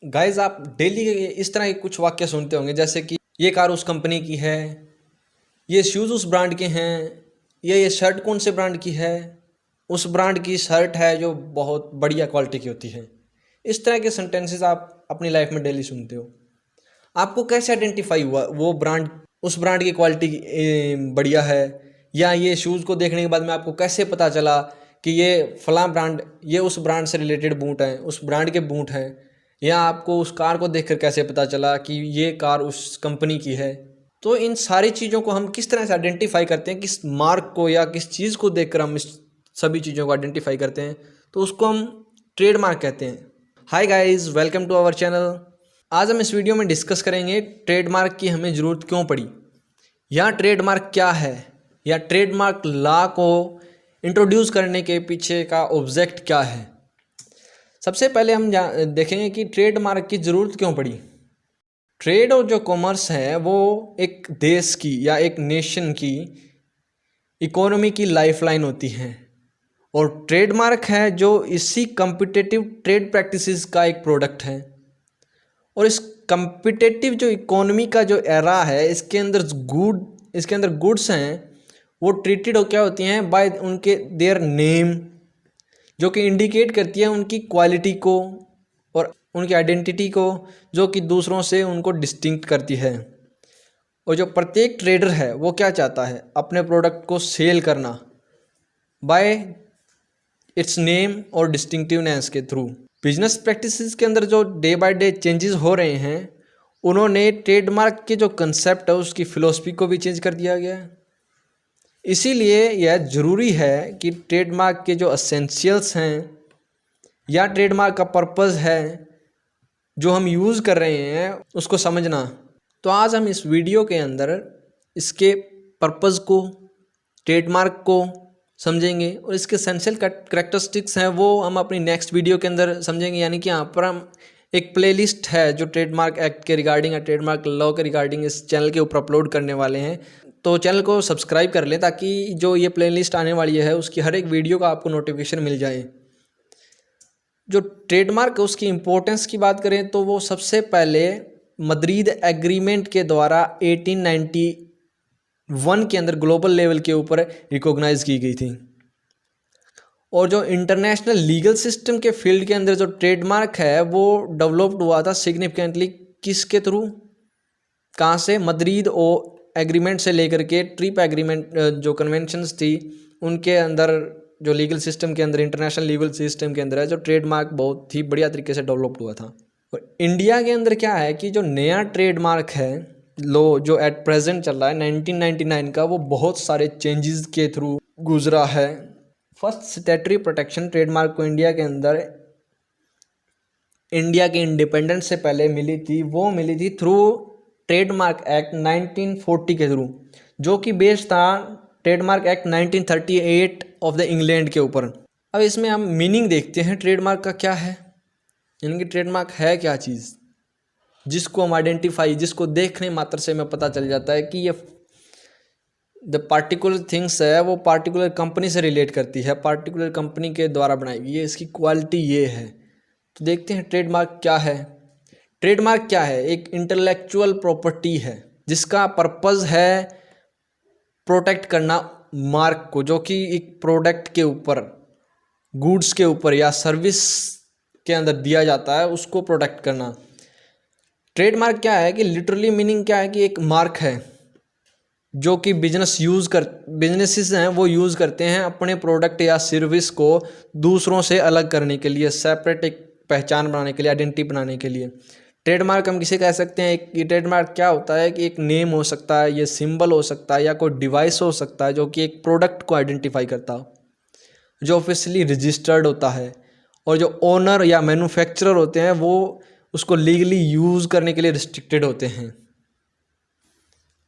Guys आप daily इस तरह के कुछ वाक्य सुनते होंगे, जैसे कि ये कार उस कंपनी की है, ये शूज़ उस ब्रांड के हैं, ये शर्ट कौन से ब्रांड की है, उस ब्रांड की शर्ट है जो बहुत बढ़िया क्वालिटी की होती है। इस तरह के सेंटेंसेस आप अपनी लाइफ में डेली सुनते हो। आपको कैसे आइडेंटिफाई हुआ वो ब्रांड, उस ब्रांड की क्वालिटी बढ़िया है, या ये शूज़ को देखने के बाद में आपको कैसे पता चला कि ये फलां ब्रांड, ये उस ब्रांड से रिलेटेड बूट हैं, उस ब्रांड के बूट हैं, या आपको उस कार को देखकर कैसे पता चला कि ये कार उस कंपनी की है। तो इन सारी चीज़ों को हम किस तरह से आइडेंटिफाई करते हैं, किस मार्क को या किस चीज़ को देखकर हम इस सभी चीज़ों को आइडेंटिफाई करते हैं, तो उसको हम ट्रेडमार्क कहते हैं। Hi guys, welcome to our channel. आज हम इस वीडियो में डिस्कस करेंगे ट्रेडमार्क की हमें ज़रूरत क्यों पड़ी, या ट्रेडमार्क क्या है, या ट्रेडमार्क लॉ को इंट्रोड्यूस करने के पीछे का ऑब्जेक्ट क्या है। सबसे पहले हम देखेंगे कि ट्रेडमार्क की ज़रूरत क्यों पड़ी। ट्रेड और जो कॉमर्स है वो एक देश की या एक नेशन की इकोनॉमी की लाइफलाइन होती है, और ट्रेडमार्क है जो इसी कम्पिटिटिव ट्रेड प्रैक्टिसेस का एक प्रोडक्ट है। और इस कम्पिटिटिव जो इकोनॉमी का जो एरा है, इसके अंदर गुड्स हैं वो ट्रीटेड हो क्या होती हैं बाय उनके देयर नेम, जो कि इंडिकेट करती है उनकी क्वालिटी को और उनकी आइडेंटिटी को, जो कि दूसरों से उनको डिस्टिंक्ट करती है। और जो प्रत्येक ट्रेडर है वो क्या चाहता है, अपने प्रोडक्ट को सेल करना बाय इट्स नेम और डिस्टिंक्टिवनेस के थ्रू। बिजनेस प्रैक्टिसेस के अंदर जो डे बाय डे चेंजेस हो रहे हैं, उन्होंने ट्रेडमार्क के जो कंसेप्ट है उसकी फ़िलोसफी को भी चेंज कर दिया गया है। इसीलिए यह ज़रूरी है कि ट्रेडमार्क के जो एसेंशियल्स हैं या ट्रेडमार्क का पर्पज़ है जो हम यूज़ कर रहे हैं उसको समझना। तो आज हम इस वीडियो के अंदर इसके पर्पज़ को, ट्रेडमार्क को समझेंगे, और इसके एसेंशियल करैक्टरिस्टिक्स हैं वो हम अपनी नेक्स्ट वीडियो के अंदर समझेंगे। यानी कि यहाँ पर हम एक प्लेलिस्ट है जो ट्रेडमार्क एक्ट के रिगार्डिंग या ट्रेडमार्क लॉ के रिगार्डिंग इस चैनल के ऊपर अपलोड करने वाले हैं। तो चैनल को सब्सक्राइब कर लें ताकि जो ये प्लेलिस्ट आने वाली है उसकी हर एक वीडियो का आपको नोटिफिकेशन मिल जाए। जो ट्रेडमार्क है उसकी इम्पोर्टेंस की बात करें तो वो सबसे पहले मद्रिद एग्रीमेंट के द्वारा 1891 के अंदर ग्लोबल लेवल के ऊपर रिकॉग्नाइज की गई थी। और जो इंटरनेशनल लीगल सिस्टम के फील्ड के अंदर जो ट्रेडमार्क है वो डेवलप्ड हुआ था सिग्निफिकेंटली किसके थ्रू, कहाँ से, मद्रिद एग्रीमेंट से लेकर के ट्रिप एग्रीमेंट जो कन्वेंशंस थी उनके अंदर, जो लीगल सिस्टम के अंदर, इंटरनेशनल लीगल सिस्टम के अंदर है, जो ट्रेडमार्क बहुत ही बढ़िया तरीके से डेवलप्ड हुआ था। और इंडिया के अंदर क्या है कि जो नया ट्रेडमार्क है लो जो एट प्रेजेंट चल रहा है 1999 का, वो बहुत सारे चेंजेस के थ्रू गुजरा है। फर्स्ट स्टैट्यूटरी प्रोटेक्शन ट्रेडमार्क को इंडिया के अंदर इंडिया के इंडिपेंडेंस से पहले मिली थी, वो मिली थी थ्रू ट्रेडमार्क एक्ट 1940 के थ्रू, जो कि बेस्ड था trademark act 1938 of the England के ऊपर। अब इसमें हम मीनिंग देखते हैं ट्रेडमार्क का क्या है, यानी कि ट्रेडमार्क है क्या चीज़ जिसको हम आइडेंटिफाई, जिसको देखने मात्र से हमें पता चल जाता है कि ये द पार्टिकुलर थिंग्स है वो पार्टिकुलर कंपनी से रिलेट करती है, पार्टिकुलर कंपनी के द्वारा बनाई गई है, इसकी क्वालिटी ये है। तो देखते हैं ट्रेडमार्क क्या है। ट्रेडमार्क क्या है, एक इंटेलेक्चुअल प्रॉपर्टी है जिसका पर्पज़ है प्रोटेक्ट करना मार्क को, जो कि एक प्रोडक्ट के ऊपर, गुड्स के ऊपर या सर्विस के अंदर दिया जाता है, उसको प्रोटेक्ट करना। ट्रेडमार्क क्या है कि लिटरली मीनिंग क्या है कि एक मार्क है जो कि बिजनेसेस हैं वो यूज़ करते हैं अपने प्रोडक्ट या सर्विस को दूसरों से अलग करने के लिए, सेपरेट एक पहचान बनाने के लिए, आइडेंटिटी बनाने के लिए। ट्रेडमार्क हम किसे कह सकते हैं, एक ट्रेडमार्क क्या होता है कि एक नेम हो सकता है, ये सिंबल हो सकता है, या कोई डिवाइस हो सकता है जो कि एक प्रोडक्ट को आइडेंटिफाई करता हो, जो ऑफिशियली रजिस्टर्ड होता है, और जो ओनर या मैन्युफैक्चरर होते हैं वो उसको लीगली यूज़ करने के लिए रिस्ट्रिक्टेड होते हैं।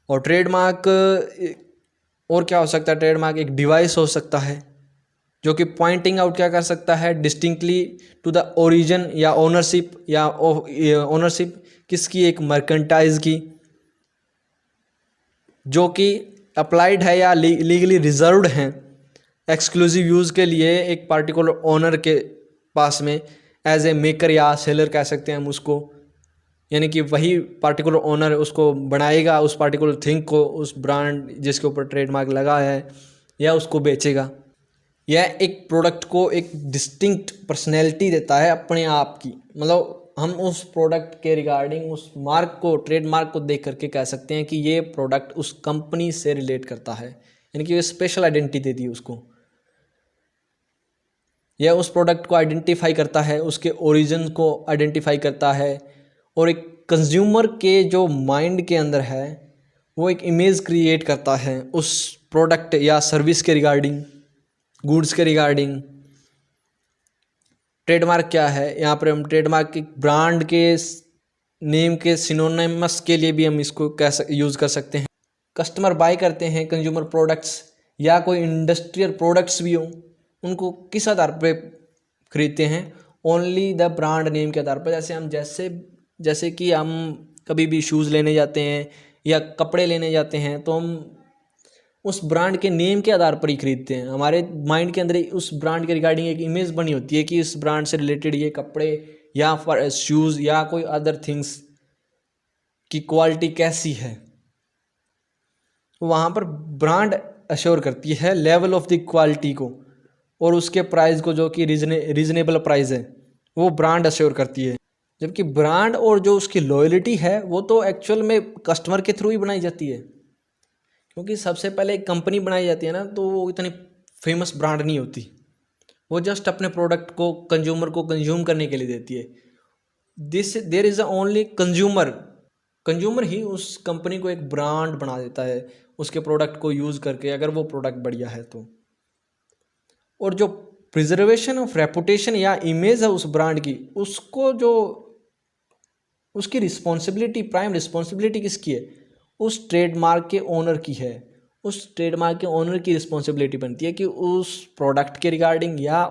और ट्रेडमार्क और क्या हो सकता है, ट्रेडमार्क एक डिवाइस हो सकता है जो कि पॉइंटिंग आउट क्या कर सकता है, डिस्टिंक्टली टू द ओरिजिन या ओनरशिप, या ओनरशिप किसकी, एक मर्केंटाइज की, जो कि अप्लाइड है या लीगली रिजर्व्ड हैं एक्सक्लूसिव यूज़ के लिए एक पार्टिकुलर ओनर के पास में, एज ए मेकर या सेलर कह सकते हैं हम उसको, यानी कि वही पार्टिकुलर ओनर उसको बनाएगा उस पार्टिकुलर थिंग को, उस ब्रांड जिसके ऊपर ट्रेडमार्क लगा है, या उसको बेचेगा। यह एक प्रोडक्ट को एक डिस्टिंक्ट पर्सनैलिटी देता है अपने आप की, मतलब हम उस प्रोडक्ट के रिगार्डिंग उस मार्क को, ट्रेडमार्क को देख करके कह सकते हैं कि ये प्रोडक्ट उस कंपनी से रिलेट करता है, यानी कि ये स्पेशल आइडेंटिटी देती है उसको। यह उस प्रोडक्ट को आइडेंटिफाई करता है, उसके ओरिजिन को आइडेंटिफाई करता है, और एक कंज्यूमर के जो माइंड के अंदर है वो एक इमेज क्रिएट करता है उस प्रोडक्ट या सर्विस के रिगार्डिंग, गुड्स के रिगार्डिंग। ट्रेडमार्क क्या है, यहाँ पर हम ट्रेडमार्क की ब्रांड के नेम के सिनोनिमस के लिए भी हम इसको यूज़ कर सकते हैं। कस्टमर बाय करते हैं कंज्यूमर प्रोडक्ट्स या कोई इंडस्ट्रियल प्रोडक्ट्स भी हों, उनको किस आधार पे खरीदते हैं, ओनली द ब्रांड नेम के आधार पर। जैसे कि हम कभी भी शूज़ लेने जाते हैं या कपड़े लेने जाते हैं तो हम उस ब्रांड के नेम के आधार पर ही खरीदते हैं। हमारे माइंड के अंदर उस ब्रांड के रिगार्डिंग एक इमेज बनी होती है कि इस ब्रांड से रिलेटेड ये कपड़े या फिर शूज़ या कोई अदर थिंग्स की क्वालिटी कैसी है। वहाँ पर ब्रांड अश्योर करती है लेवल ऑफ द क्वालिटी को और उसके प्राइस को, जो कि रीजनेबल प्राइस है, वो ब्रांड अश्योर करती है। जबकि ब्रांड और जो उसकी लॉयल्टी है वो तो एक्चुअल में कस्टमर के थ्रू ही बनाई जाती है, क्योंकि सबसे पहले एक कंपनी बनाई जाती है ना तो वो इतनी फेमस ब्रांड नहीं होती, वो जस्ट अपने प्रोडक्ट को कंज्यूमर को कंज्यूम करने के लिए देती है। There is a only consumer ही उस कंपनी को एक ब्रांड बना देता है उसके प्रोडक्ट को यूज़ करके, अगर वो प्रोडक्ट बढ़िया है तो। और जो प्रिजर्वेशन ऑफ रेपुटेशन या इमेज है उस ब्रांड की, उसको जो उसकी रिस्पॉन्सिबिलिटी, प्राइम रिस्पॉन्सिबिलिटी किसकी है, उस ट्रेडमार्क के ओनर की है। उस ट्रेडमार्क के ओनर की रिस्पॉन्सिबिलिटी बनती है कि उस प्रोडक्ट के रिगार्डिंग या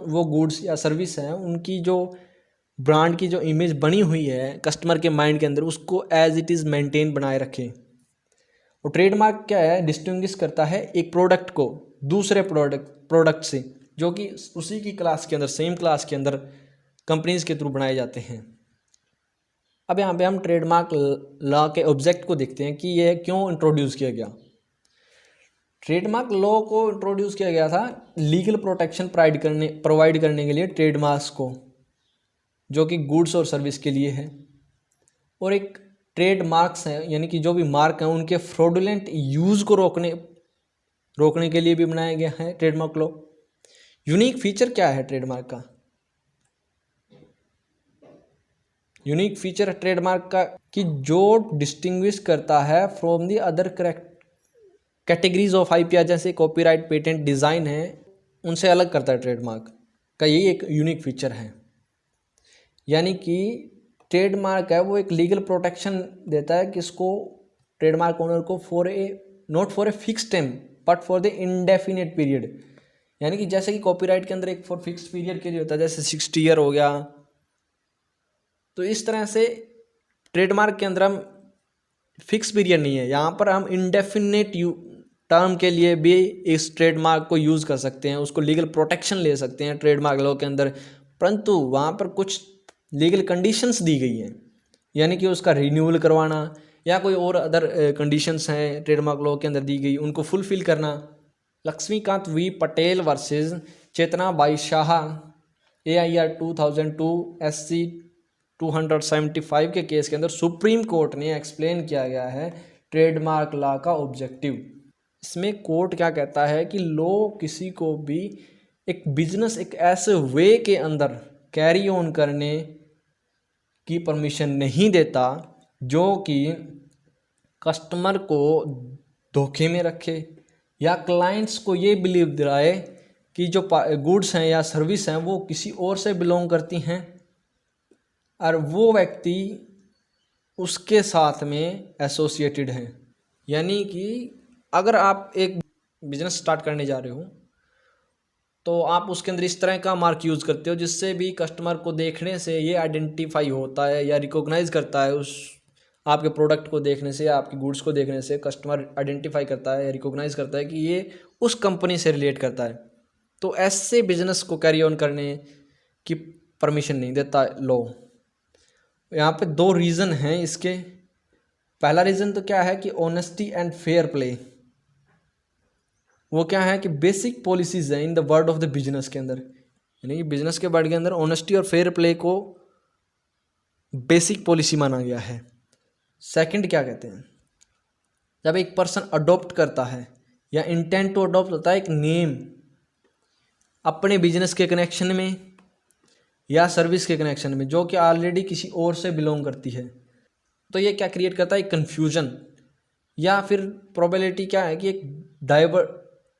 वो गुड्स या सर्विस हैं उनकी जो ब्रांड की जो इमेज बनी हुई है कस्टमर के माइंड के अंदर, उसको एज इट इज़ मेंटेन बनाए रखें। और ट्रेडमार्क क्या है, डिस्टिंग्विश करता है एक प्रोडक्ट को दूसरे प्रोडक्ट से, जो कि उसी की क्लास के अंदर, सेम क्लास के अंदर कंपनीज के थ्रू बनाए जाते हैं। अब यहाँ पे हम ट्रेडमार्क लॉ के ऑब्जेक्ट को देखते हैं कि यह क्यों इंट्रोड्यूस किया गया। ट्रेडमार्क लॉ को इंट्रोड्यूस किया गया था लीगल प्रोटेक्शन प्रोवाइड करने के लिए ट्रेडमार्क्स को, जो कि गुड्स और सर्विस के लिए है। और एक ट्रेडमार्क्स हैं, यानी कि जो भी मार्क हैं उनके फ्रॉडुलेंट यूज़ को रोकने के लिए भी बनाया गया है ट्रेडमार्क लॉ। यूनिक फीचर क्या है ट्रेडमार्क का? यूनिक फीचर ट्रेडमार्क का कि जो डिस्टिंग्विश करता है from the other categories of IPR, जैसे कॉपीराइट, पेटेंट, डिज़ाइन है, उनसे अलग करता है ट्रेडमार्क का। यही एक यूनिक फीचर है, यानी कि ट्रेडमार्क है वो एक लीगल प्रोटेक्शन देता है किसको, ट्रेडमार्क ओनर को, not for a fix time but for the indefinite period. यानी कि जैसे कि कॉपीराइट के अंदर एक फॉर फिक्स पीरियड के लिए होता है, जैसे 60 ईयर हो गया, तो इस तरह से ट्रेडमार्क के अंदर हम फिक्स पीरियड नहीं है, यहाँ पर हम इंडेफिनिट टर्म के लिए भी इस ट्रेडमार्क को यूज़ कर सकते हैं, उसको लीगल प्रोटेक्शन ले सकते हैं ट्रेडमार्क लॉ के अंदर। परंतु वहाँ पर कुछ लीगल कंडीशंस दी गई हैं, यानी कि उसका रिन्यूअल करवाना या कोई और अदर कंडीशंस हैं ट्रेडमार्क लॉ के अंदर दी गई, उनको फुलफिल करना। Laxmikant V Patel versus Chetna Bai Shah AIR 2002 SC 275 के केस के अंदर सुप्रीम कोर्ट ने एक्सप्लेन किया गया है ट्रेडमार्क लॉ का ऑब्जेक्टिव। इसमें कोर्ट क्या कहता है कि लॉ किसी को भी एक बिजनेस एक ऐसे वे के अंदर कैरी ऑन करने की परमिशन नहीं देता जो कि कस्टमर को धोखे में रखे या क्लाइंट्स को ये बिलीव दिलाए कि जो गुड्स हैं या सर्विस हैं वो किसी और से बिलोंग करती हैं और वो व्यक्ति उसके साथ में एसोसिएटेड हैं। यानी कि अगर आप एक बिजनेस स्टार्ट करने जा रहे हो तो आप उसके अंदर इस तरह का मार्क यूज़ करते हो जिससे भी कस्टमर को देखने से ये आइडेंटिफाई होता है या रिकॉग्नाइज करता है, उस आपके प्रोडक्ट को देखने से या आपकी गुड्स को देखने से कस्टमर आइडेंटिफाई करता है या रिकॉग्नाइज करता है कि ये उस कंपनी से रिलेट करता है। तो ऐसे बिजनेस को कैरी ऑन करने की परमिशन नहीं देता लॉ। यहाँ पे दो रीज़न हैं इसके। पहला रीज़न तो क्या है कि ऑनेस्टी एंड फेयर प्ले, वो क्या है कि बेसिक पॉलिसीज है in the word of the business के अंदर, यानी कि बिजनेस के वर्ड के अंदर ऑनेस्टी और फेयर प्ले को बेसिक पॉलिसी माना गया है। सेकंड क्या कहते हैं, जब एक पर्सन अडॉप्ट करता है या इंटेंट टू अडॉप्ट होता है एक नेम अपने बिजनेस के कनेक्शन में या सर्विस के कनेक्शन में जो कि ऑलरेडी किसी और से बिलोंग करती है, तो ये क्या क्रिएट करता है, एक कन्फ्यूजन या फिर प्रोबेबिलिटी क्या है कि एक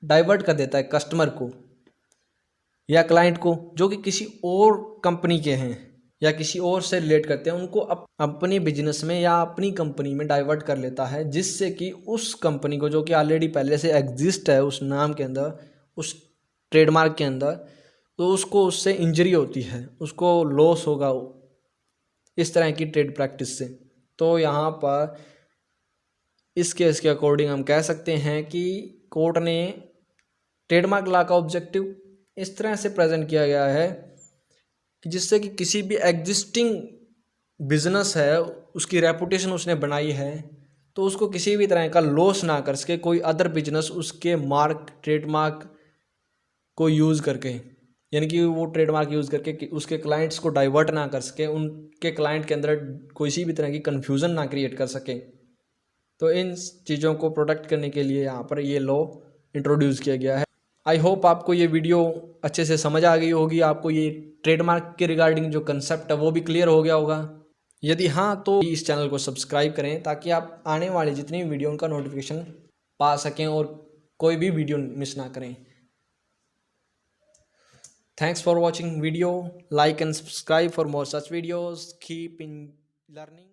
डाइवर्ट कर देता है कस्टमर को या क्लाइंट को जो कि किसी और कंपनी के हैं या किसी और से रिलेट करते हैं, उनको अपनी बिजनेस में या अपनी कंपनी में डाइवर्ट कर लेता है, जिससे कि उस कंपनी को जो कि ऑलरेडी पहले से एग्जिस्ट है उस नाम के अंदर, उस ट्रेडमार्क के अंदर, तो उसको उससे इंजरी होती है, उसको लॉस होगा इस तरह की ट्रेड प्रैक्टिस से। तो यहाँ पर इस केस के अकॉर्डिंग हम कह सकते हैं कि कोर्ट ने ट्रेडमार्क लॉ का ऑब्जेक्टिव इस तरह से प्रेजेंट किया गया है कि जिससे कि किसी भी एग्जिस्टिंग बिजनेस है उसकी रेपुटेशन उसने बनाई है तो उसको किसी भी तरह का लॉस ना कर सके कोई अदर बिजनेस उसके मार्क ट्रेडमार्क को यूज़ करके, यानी कि वो ट्रेडमार्क यूज़ करके उसके क्लाइंट्स को डाइवर्ट ना कर सके, उनके क्लाइंट के अंदर किसी भी तरह की कन्फ्यूज़न ना क्रिएट कर सके। तो इन चीज़ों को प्रोटेक्ट करने के लिए यहाँ पर ये लॉ इंट्रोड्यूस किया गया है। आई होप आपको ये वीडियो अच्छे से समझ आ गई होगी, आपको ये ट्रेडमार्क के रिगार्डिंग जो कंसेप्ट है वो भी क्लियर हो गया होगा। यदि हाँ तो इस चैनल को सब्सक्राइब करें ताकि आप आने वाली जितनी भी वीडियो उनका नोटिफिकेशन पा सकें और कोई भी वीडियो मिस ना करें। Thanks for watching video, like and subscribe for more such videos, keep in learning.